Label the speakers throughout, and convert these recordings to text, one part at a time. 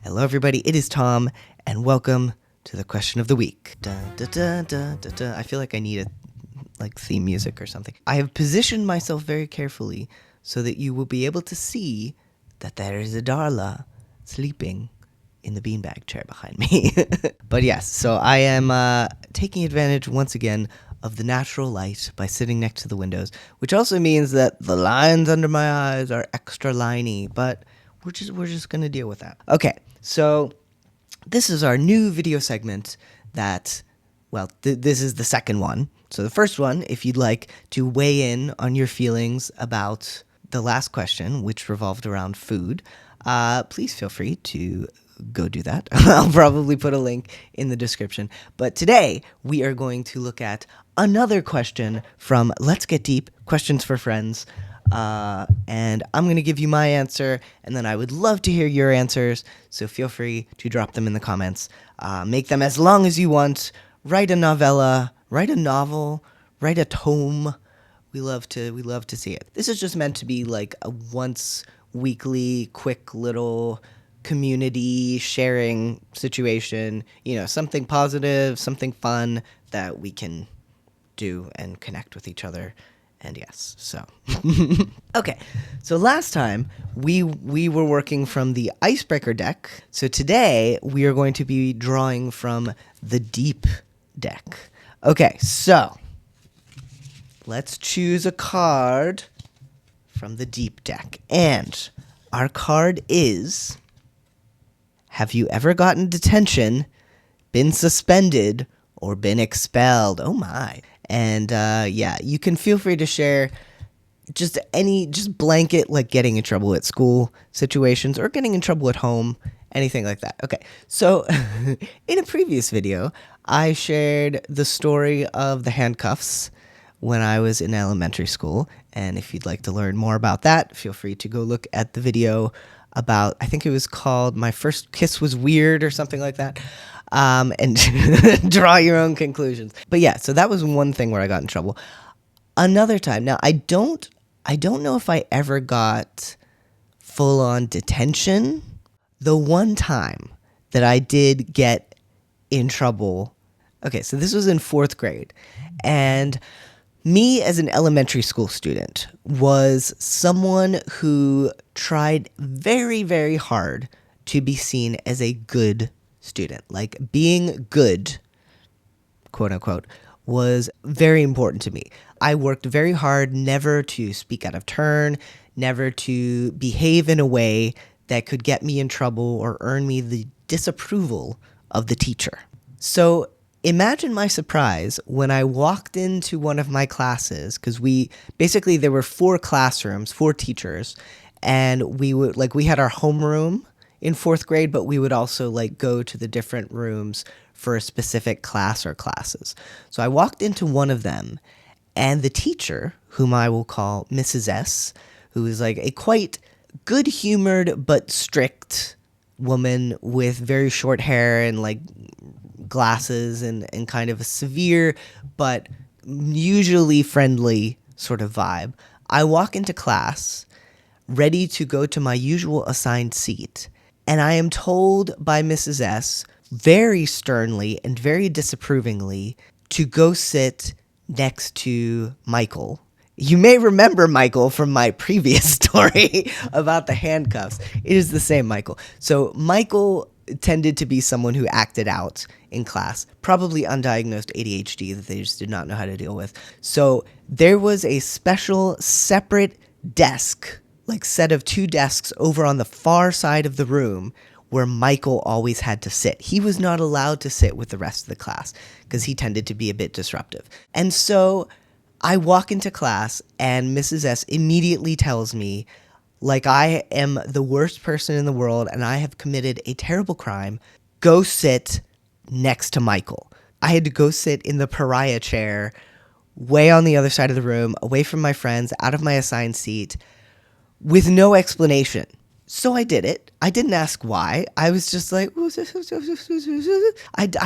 Speaker 1: Hello, everybody. It is Tom, and welcome to the question of the week. Dun, dun, dun, dun, dun, dun. I feel like I need a theme music or something. I have positioned myself very carefully so that you will be able to see that there is a Darla sleeping in the beanbag chair behind me. But yes, so I am taking advantage once again of the natural light by sitting next to the windows, which also means that the lines under my eyes are extra liney, but we're just gonna deal with that. Okay, so this is our new video segment that, well, this is the second one. So the first one, if you'd like to weigh in on your feelings about the last question, which revolved around food, please feel free to go do that. I'll probably put a link in the description. But today, we are going to look at another question from Let's Get Deep, Questions for Friends. And I'm going to give you my answer, and then I would love to hear your answers, so feel free to drop them in the comments. Make them as long as you want. Write a novella, write a novel, write a tome. We love to see it. This is just meant to be like a once weekly, quick little community sharing situation, something positive, something fun that we can do and connect with each other. And yes, so okay. So last time we were working from the icebreaker deck. So today we are going to be drawing from the deep deck. Okay, so let's choose a card from the deep deck. And our card is: have you ever gotten detention, been suspended, or been expelled? Oh my. And yeah, you can feel free to share just blanket, like getting in trouble at school situations or getting in trouble at home, anything like that. Okay, so in a previous video, I shared the story of the handcuffs when I was in elementary school. And if you'd like to learn more about that, feel free to go look at the video about, I think it was called My First Kiss Was Weird or something like that. And draw your own conclusions. But yeah, so that was one thing where I got in trouble. Another time, now I don't know if I ever got full-on detention. The one time that I did get in trouble, okay, so this was in 4th grade, and me as an elementary school student was someone who tried very, very hard to be seen as a good student. Like, being good, quote unquote, was very important to me. I worked very hard never to speak out of turn, never to behave in a way that could get me in trouble or earn me the disapproval of the teacher. So imagine my surprise when I walked into one of my classes, because there were 4 classrooms, 4 teachers, and we had our homeroom in 4th grade, but we would also go to the different rooms for a specific class or classes. So I walked into one of them, and the teacher, whom I will call Mrs. S., who is a quite good-humored but strict woman with very short hair and glasses and kind of a severe but usually friendly sort of vibe. I walk into class ready to go to my usual assigned seat, and I am told by Mrs. S. very sternly and very disapprovingly to go sit next to Michael. You may remember Michael from my previous story about the handcuffs. It is the same Michael. So Michael tended to be someone who acted out in class, probably undiagnosed ADHD that they just did not know how to deal with. So there was a special separate desk, set of 2 desks over on the far side of the room where Michael always had to sit. He was not allowed to sit with the rest of the class because he tended to be a bit disruptive. And so I walk into class and Mrs. S immediately tells me, I am the worst person in the world and I have committed a terrible crime, go sit next to Michael. I had to go sit in the pariah chair way on the other side of the room, away from my friends, out of my assigned seat, with no explanation. So I did it. I didn't ask why. I was just I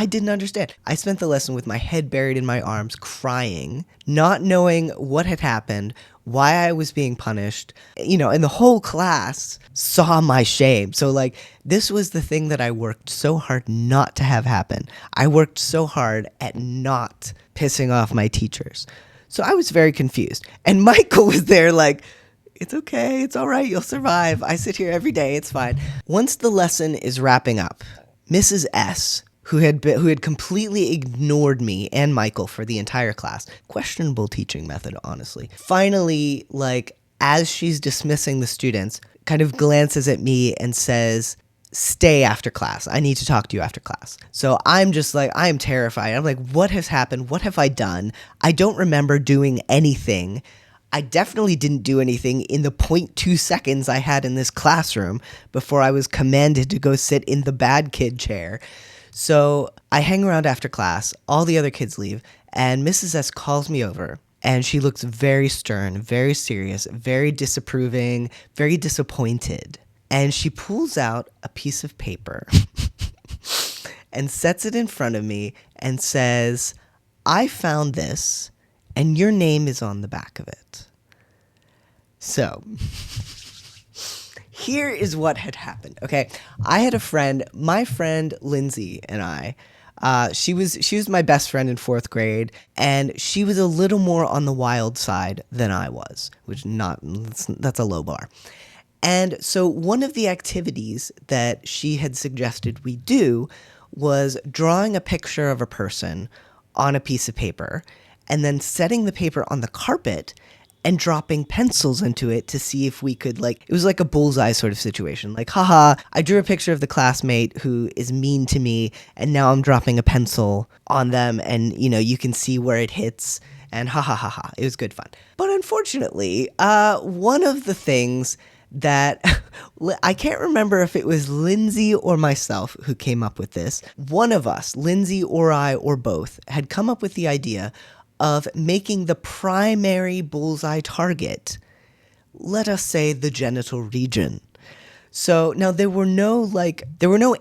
Speaker 1: didn't understand. I spent the lesson with my head buried in my arms, crying, not knowing what had happened, why I was being punished, and the whole class saw my shame. So like, this was the thing that I worked so hard not to have happen. I worked so hard at not pissing off my teachers. So I was very confused. And Michael was there like, it's okay, it's all right, you'll survive. I sit here every day, it's fine. Once the lesson is wrapping up, Mrs. S, who had completely ignored me and Michael for the entire class, questionable teaching method, honestly, finally, like, as she's dismissing the students, kind of glances at me and says, stay after class. I need to talk to you after class. So I'm just like, I am terrified. I'm like, what has happened? What have I done? I don't remember doing anything. I definitely didn't do anything in the 0.2 seconds I had in this classroom before I was commanded to go sit in the bad kid chair. So I hang around after class, all the other kids leave, and Mrs. S calls me over, and she looks very stern, very serious, very disapproving, very disappointed. And she pulls out a piece of paper and sets it in front of me and says, I found this, and your name is on the back of it. So, here is what had happened. Okay, I had a friend, my friend Lindsay and I. She was my best friend in 4th grade, and she was a little more on the wild side than I was, that's a low bar. And so one of the activities that she had suggested we do was drawing a picture of a person on a piece of paper and then setting the paper on the carpet and dropping pencils into it to see if we could, like, it was like a bullseye sort of situation. Like, haha, I drew a picture of the classmate who is mean to me, and now I'm dropping a pencil on them, and, you can see where it hits, and ha ha ha ha. It was good fun. But unfortunately, one of the things that I can't remember if it was Lindsay or myself who came up with this. One of us, Lindsay or I or both, had come up with the idea of making the primary bullseye target, let us say, the genital region. So now there were no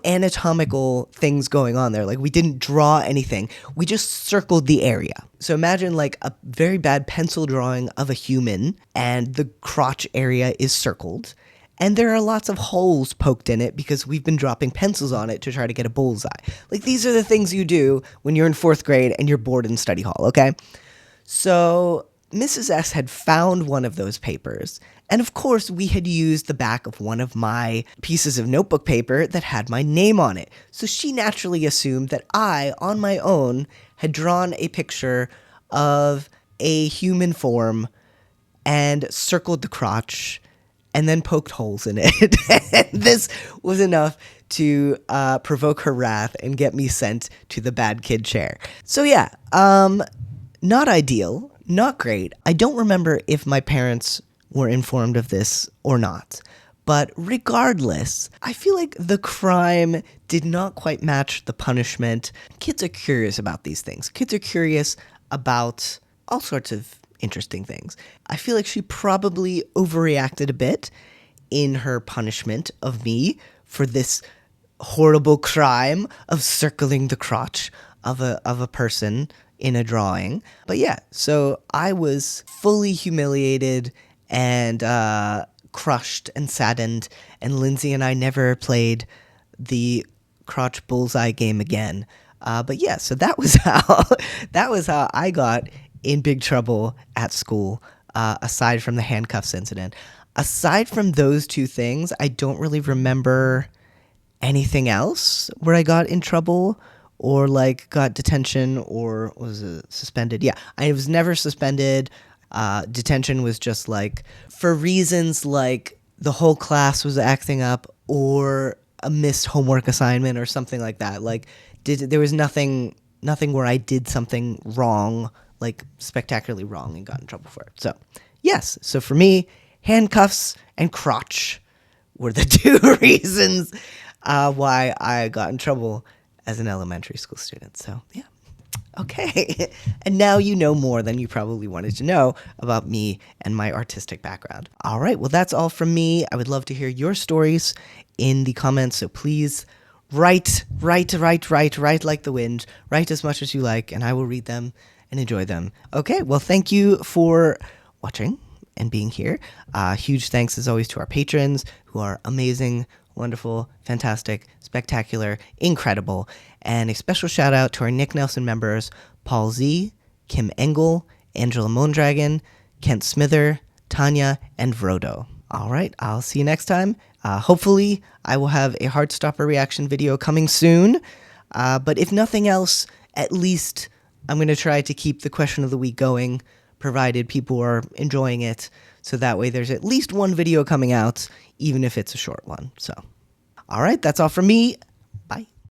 Speaker 1: anatomical things going on there. Like, we didn't draw anything. We just circled the area. So imagine like a very bad pencil drawing of a human, and the crotch area is circled. And there are lots of holes poked in it because we've been dropping pencils on it to try to get a bullseye. Like, these are the things you do when you're in 4th grade and you're bored in study hall, okay? So Mrs. S had found one of those papers, and of course we had used the back of one of my pieces of notebook paper that had my name on it. So she naturally assumed that I, on my own, had drawn a picture of a human form and circled the crotch and then poked holes in it. And this was enough to provoke her wrath and get me sent to the bad kid chair. So yeah, not ideal, not great. I don't remember if my parents were informed of this or not. But regardless, I feel like the crime did not quite match the punishment. Kids are curious about these things. Kids are curious about all sorts of interesting things. I feel like she probably overreacted a bit in her punishment of me for this horrible crime of circling the crotch of a person in a drawing. But yeah, so I was fully humiliated and crushed and saddened, and Lindsay and I never played the crotch bullseye game again. But yeah, so that was how I got in big trouble at school, aside from the handcuffs incident. Aside from those two things, I don't really remember anything else where I got in trouble or like got detention or was suspended. Yeah, I was never suspended. Detention was just like for reasons like the whole class was acting up or a missed homework assignment or something like that. Like there was nothing where I did something wrong, like spectacularly wrong, and got in trouble for it. So yes, so for me, handcuffs and crotch were the two reasons why I got in trouble as an elementary school student. So yeah. Okay, and now you know more than you probably wanted to know about me and my artistic background. All right, well, that's all from me. I would love to hear your stories in the comments, so please write like the wind. Write as much as you like, and I will read them and enjoy them. Okay, well, thank you for watching, and being here. Huge thanks, as always, to our patrons, who are amazing, wonderful, fantastic, spectacular, incredible. And a special shout out to our Nick Nelson members, Paul Z, Kim Engel, Angela Mondragon, Kent Smither, Tanya, and Vrodo. All right, I'll see you next time. Hopefully, I will have a Heartstopper reaction video coming soon. But if nothing else, at least I'm going to try to keep the question of the week going, provided people are enjoying it. So that way there's at least one video coming out, even if it's a short one. So, all right, that's all from me.